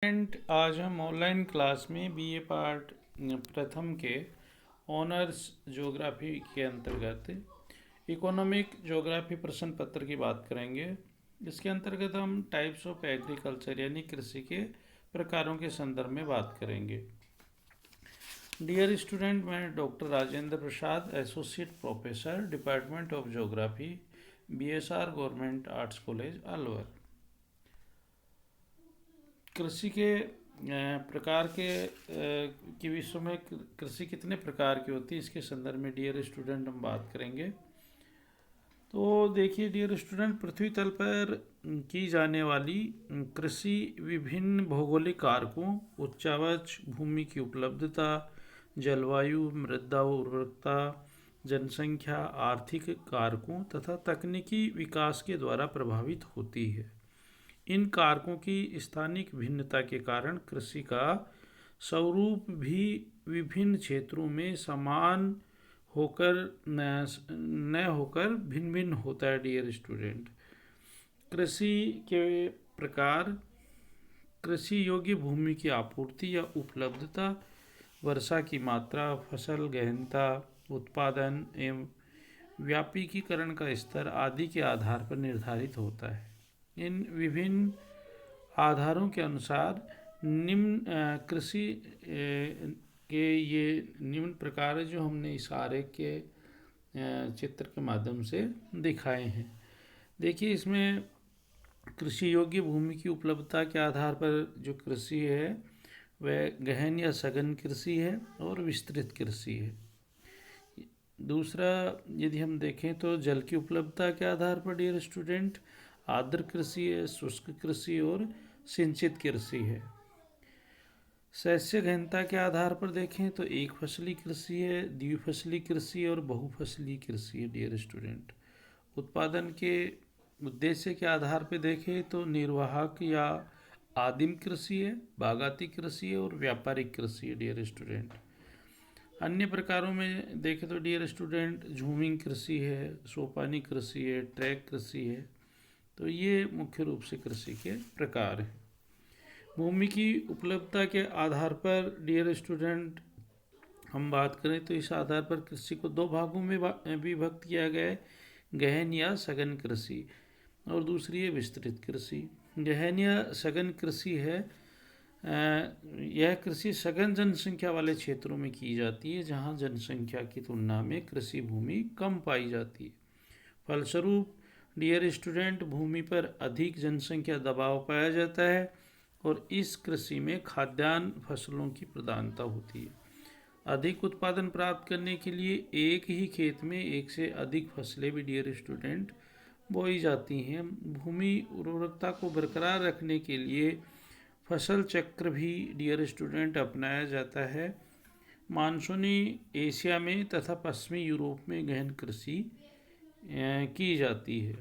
आज हम online class में बीए पार्ट प्रथम के ऑनर्स ज्योग्राफी के अंतर्गत इकोनॉमिक ज्योग्राफी प्रश्न पत्र की बात करेंगे। इसके अंतर्गत हम टाइप्स ऑफ एग्रीकल्चर यानी कृषि के प्रकारों के संदर्भ में बात करेंगे। डियर स्टूडेंट, मैं doctor Rajendra Prasad, associate professor, department of geography, BSR government arts college Alwar. कृषि के प्रकार के विश्व में कृषि कितने प्रकार की होती है, इसके संदर्भ में डियर स्टूडेंट हम बात करेंगे। तो देखिए डियर स्टूडेंट, पृथ्वी तल पर की जाने वाली कृषि विभिन्न भौगोलिक कारकों, उच्चावच, भूमि की उपलब्धता, जलवायु, मृदा उर्वरकता, जनसंख्या, आर्थिक कारकों तथा तकनीकी विकास के द्वारा प्रभावित होती है। इन कारकों की स्थानिक भिन्नता के कारण कृषि का स्वरूप भी विभिन्न क्षेत्रों में समान होकर न होकर भिन्न भिन्न होता है। डियर स्टूडेंट, कृषि के प्रकार: कृषि योग्य भूमि की आपूर्ति या उपलब्धता, वर्षा की मात्रा, फसल गहनता, उत्पादन एवं व्यापकीकरण का स्तर आदि के आधार पर निर्धारित होता है। इन विभिन्न आधारों के अनुसार निम्न कृषि के ये निम्न प्रकार जो हमने इस आरेख के चित्र के माध्यम से दिखाए हैं। देखिए, इसमें कृषि योग्य भूमि की उपलब्धता के आधार पर जो कृषि है वह गहन या सघन कृषि है और विस्तृत कृषि है। दूसरा, यदि हम देखें तो जल की उपलब्धता के आधार पर डियर स्टूडेंट आर्द्र कृषि है, शुष्क कृषि और सिंचित कृषि है। शस्य घनता के आधार पर देखें तो एक फसली कृषि है, द्विफसली कृषि और बहुफसली कृषि है। डियर स्टूडेंट, उत्पादन के उद्देश्य के आधार पर देखें तो निर्वाहक या आदिम कृषि है, बागाती कृषि है और व्यापारिक कृषि है। डियर स्टूडेंट, अन्य प्रकारों में देखें तो डियर स्टूडेंट झूमिंग कृषि है, सोपानी कृषि है, ट्रैक कृषि है। तो ये मुख्य रूप से कृषि के प्रकार हैं। भूमि की उपलब्धता के आधार पर डियर स्टूडेंट हम बात करें तो इस आधार पर कृषि को दो भागों में विभक्त किया गया है: गहन या सघन कृषि और दूसरी है विस्तृत कृषि। गहन या सघन कृषि है यह कृषि सघन जनसंख्या वाले क्षेत्रों में की जाती है जहां जनसंख्या की तुलना में कृषि भूमि कम पाई जाती है। फलस्वरूप डियर स्टूडेंट, भूमि पर अधिक जनसंख्या दबाव पाया जाता है और इस कृषि में खाद्यान्न फसलों की प्रधानता होती है। अधिक उत्पादन प्राप्त करने के लिए एक ही खेत में एक से अधिक फसलें भी डियर स्टूडेंट बोई जाती हैं। भूमि उर्वरकता को बरकरार रखने के लिए फसल चक्र भी डियर स्टूडेंट अपनाया जाता है। मानसूनी एशिया में तथा पश्चिमी यूरोप में गहन कृषि की जाती है।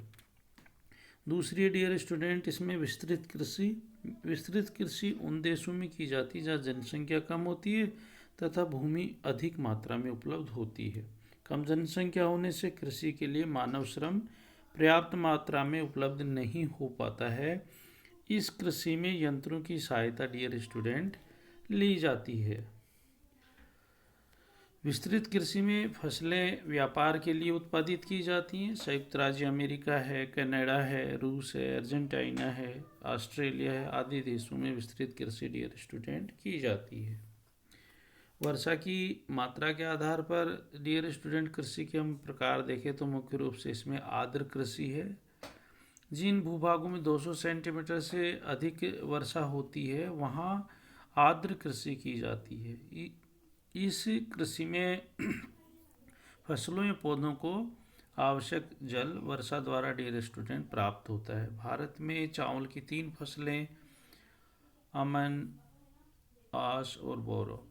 दूसरी डियर स्टूडेंट, इसमें विस्तृत कृषि। विस्तृत कृषि उन देशों में की जाती है जहाँ जनसंख्या कम होती है तथा भूमि अधिक मात्रा में उपलब्ध होती है। कम जनसंख्या होने से कृषि के लिए मानव श्रम पर्याप्त मात्रा में उपलब्ध नहीं हो पाता है। इस कृषि में यंत्रों की सहायता डियर स्टूडेंट ली जाती है। विस्तृत कृषि में फसलें व्यापार के लिए उत्पादित की जाती हैं। संयुक्त राज्य अमेरिका है, कनाडा है, रूस है, अर्जेंटीना है, ऑस्ट्रेलिया है आदि देशों में विस्तृत कृषि डियर स्टूडेंट की जाती है। वर्षा की मात्रा के आधार पर डियर स्टूडेंट कृषि के हम प्रकार देखें तो मुख्य रूप से इसमें आर्द्र कृषि है। जिन भूभागों में 200 सेंटीमीटर से अधिक वर्षा होती है वहाँ आर्द्र कृषि की जाती है। इस कृषि में फसलों या पौधों को आवश्यक जल वर्षा द्वारा डियर स्टूडेंट प्राप्त होता है। भारत में चावल की 3 फसलें अमन, आश और बोरो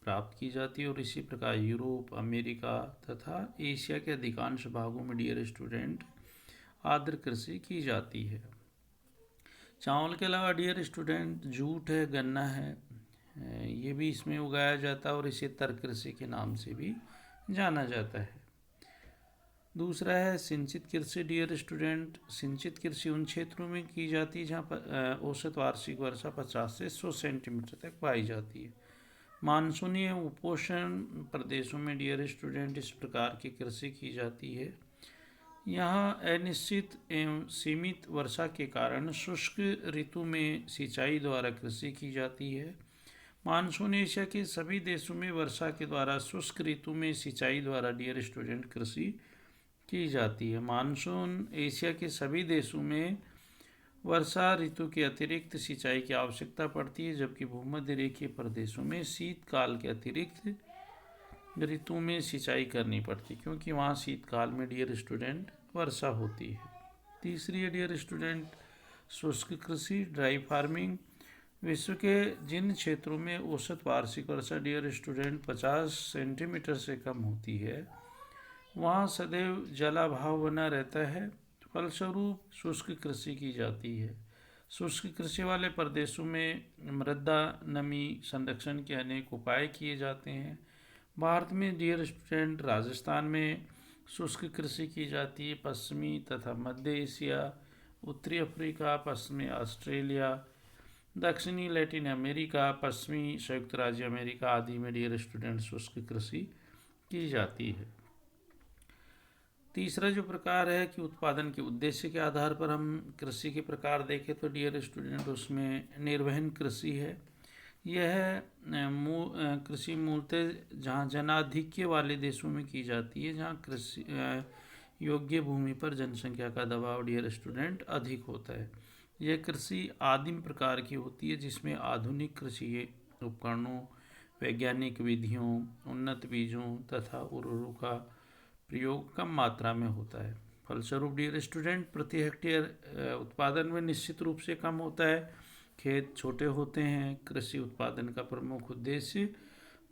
प्राप्त की जाती है और इसी प्रकार यूरोप, अमेरिका तथा एशिया के अधिकांश भागों में डियर स्टूडेंट आर्द्र कृषि की जाती है। चावल के अलावा डियर स्टूडेंट जूट है, गन्ना है, ये भी इसमें उगाया जाता है और इसे तर कृषि के नाम से भी जाना जाता है। दूसरा है सिंचित कृषि डियर स्टूडेंट। सिंचित कृषि उन क्षेत्रों में की जाती है जहाँ पर औसत वार्षिक वर्षा 50 से 100 सेंटीमीटर तक पाई जाती है। मानसूनी एवं उपोष्ण प्रदेशों में डियर स्टूडेंट इस प्रकार की कृषि की जाती है। यहाँ अनिश्चित एवं सीमित वर्षा के कारण शुष्क ऋतु में सिंचाई द्वारा कृषि की जाती है। मानसून एशिया के सभी देशों में वर्षा के द्वारा शुष्क ऋतु में सिंचाई द्वारा डियर स्टूडेंट कृषि की जाती है। मानसून एशिया के सभी देशों में वर्षा ऋतु के अतिरिक्त सिंचाई की आवश्यकता पड़ती है, जबकि भूमध्य रेखीय प्रदेशों में शीतकाल के अतिरिक्त ऋतु में सिंचाई करनी पड़ती है, क्योंकि वहाँ शीतकाल में डियर स्टूडेंट वर्षा होती है। तीसरी है डियर स्टूडेंट शुष्क कृषि ड्राई फार्मिंग। विश्व के जिन क्षेत्रों में औसत वार्षिक वर्षा डियर स्टूडेंट 50 सेंटीमीटर से कम होती है, वहाँ सदैव जलाभाव बना रहता है। फलस्वरूप शुष्क कृषि की जाती है। शुष्क कृषि वाले प्रदेशों में मृदा नमी संरक्षण के अनेक उपाय किए जाते हैं। भारत में डियर स्टूडेंट राजस्थान में शुष्क कृषि की जाती है। पश्चिमी तथा मध्य एशिया, उत्तरी अफ्रीका, पश्चिमी ऑस्ट्रेलिया, दक्षिणी लैटिन अमेरिका, पश्चिमी संयुक्त राज्य अमेरिका आदि में डियर स्टूडेंट शुष्क कृषि की जाती है। तीसरा जो प्रकार है कि उत्पादन के उद्देश्य के आधार पर हम कृषि के प्रकार देखें तो डियर स्टूडेंट उसमें निर्वहन कृषि है। यह कृषि मूलतः जहाँ जनाधिक्य वाले देशों में की जाती है, जहाँ कृषि योग्य भूमि पर जनसंख्या का दबाव डियर स्टूडेंट अधिक होता है। यह कृषि आदिम प्रकार की होती है, जिसमें आधुनिक कृषि उपकरणों, वैज्ञानिक विधियों, उन्नत बीजों तथा उर्वरकों का प्रयोग कम मात्रा में होता है। फलस्वरूप डियर स्टूडेंट प्रति हेक्टेयर उत्पादन में निश्चित रूप से कम होता है। खेत छोटे होते हैं। कृषि उत्पादन का प्रमुख उद्देश्य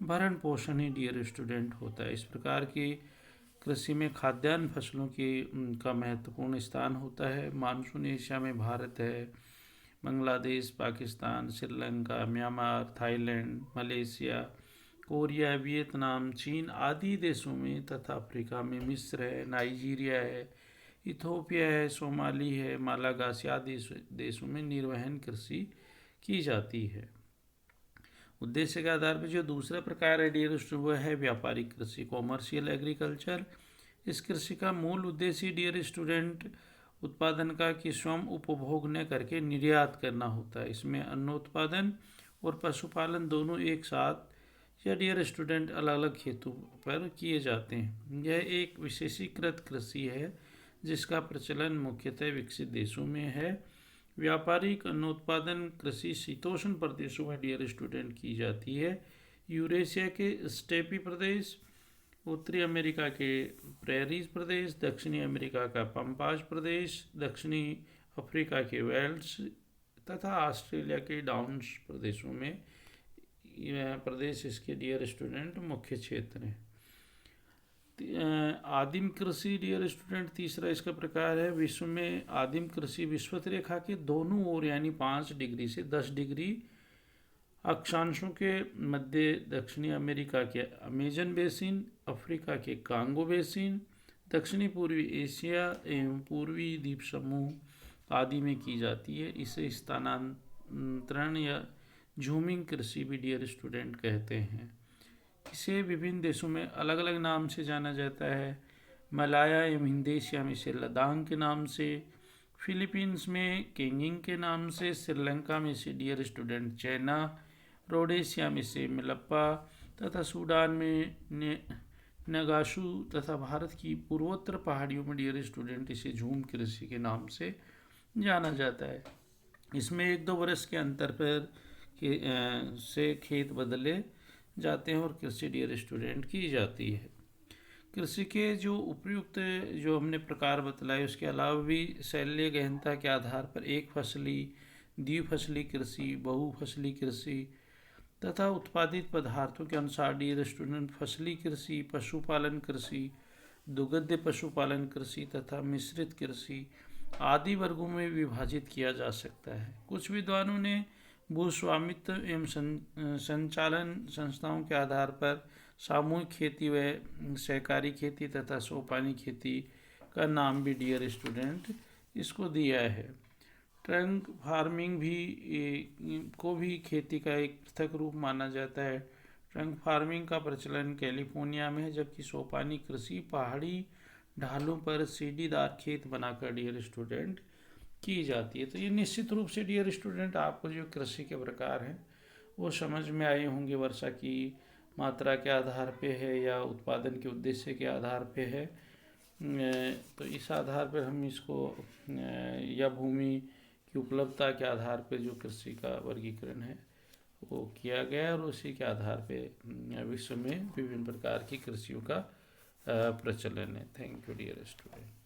भरण पोषण ही डियर स्टूडेंट होता है। इस प्रकार की कृषि में खाद्यान्न फसलों की का महत्वपूर्ण स्थान होता है। मानसून एशिया में भारत है, Bangladesh, Pakistan, Sri Lanka, Myanmar, Thailand, Malaysia, Korea, Vietnam, चीन आदि देशों में तथा अफ्रीका में मिस्र है, नाइजीरिया है, इथोपिया है, सोमाली है, मालागासी आदि देशों में निर्वहन कृषि की जाती है। उद्देश्य के आधार पर जो दूसरा प्रकार है डियर स्टूडेंट वह है व्यापारिक कृषि, कॉमर्शियल एग्रीकल्चर। इस कृषि का मूल उद्देश्य डियर स्टूडेंट उत्पादन का कि स्वयं उपभोग न करके निर्यात करना होता है। इसमें अन्नोत्पादन और पशुपालन दोनों एक साथ या डियर स्टूडेंट अलग अलग खेतों पर किए जाते हैं। यह एक विशेषीकृत कृषि है जिसका प्रचलन मुख्यतः विकसित देशों में है। व्यापारिक अन्नोत्पादन कृषि शीतोष्ण प्रदेशों में डियर स्टूडेंट की जाती है। यूरेशिया के स्टेपी प्रदेश, उत्तरी अमेरिका के प्रेरीज प्रदेश, दक्षिणी अमेरिका का पंपाज प्रदेश, दक्षिणी अफ्रीका के वेल्स तथा ऑस्ट्रेलिया के डाउन्स प्रदेशों में यह प्रदेश इसके डियर स्टूडेंट मुख्य क्षेत्र हैं। आदिम कृषि डियर स्टूडेंट तीसरा इसका प्रकार है। विश्व में आदिम कृषि विषुवत रेखा के दोनों ओर यानी 5 डिग्री से 10 डिग्री अक्षांशों के मध्य दक्षिणी अमेरिका के अमेजन बेसिन, अफ्रीका के कांगो बेसिन, दक्षिणी पूर्वी एशिया एवं पूर्वी द्वीप समूह आदि में की जाती है। इसे स्थानांतरण या झूमिंग कृषि भी डियर स्टूडेंट कहते हैं। इसे विभिन्न देशों में अलग अलग नाम से जाना जाता है। मलाया एवं हिंद एशिया में इसे लदांग के नाम से, फिलीपींस में केंगिंग के नाम से, श्रीलंका में इसे डियर स्टूडेंट चैना, रोडेशिया में इसे मिलप्पा तथा सूडान में नगाशु तथा भारत की पूर्वोत्तर पहाड़ियों में डियर स्टूडेंट इसे झूम कृषि के नाम से जाना जाता है। इसमें 1-2 वर्ष के अंतर पर से खेत बदले जाते हैं और कृषि डियर स्टूडेंट की जाती है। कृषि के जो उपयुक्त जो हमने प्रकार बतलाए उसके अलावा भी शैल्य गहनता के आधार पर एक फसली, द्विफसली कृषि, बहुफसली कृषि तथा उत्पादित पदार्थों के अनुसार डियर स्टूडेंट फसली कृषि, पशुपालन कृषि, दुग्ध पशुपालन कृषि तथा मिश्रित कृषि आदि वर्गों में विभाजित किया जा सकता है। कुछ विद्वानों ने भूस्वामित्व एवं संचालन संस्थाओं के आधार पर सामूहिक खेती व सहकारी खेती तथा सोपानी खेती का नाम भी डियर स्टूडेंट इसको दिया है। ट्रंक फार्मिंग को भी खेती का एक पृथक रूप माना जाता है। ट्रंक फार्मिंग का प्रचलन कैलिफोर्निया में है, जबकि सोपानी कृषि पहाड़ी ढालों पर सीढ़ीदार खेत बनाकर डियर स्टूडेंट की जाती है। तो ये निश्चित रूप से डियर स्टूडेंट आपको जो कृषि के प्रकार हैं वो समझ में आए होंगे। वर्षा की मात्रा के आधार पे है या उत्पादन के उद्देश्य के आधार पे है। तो इस आधार पर हम इसको या भूमि की उपलब्धता के आधार पर जो कृषि का वर्गीकरण है वो किया गया है, और उसी के आधार पे विश्व में विभिन्न प्रकार की कृषियों का प्रचलन है। Thank you dear student.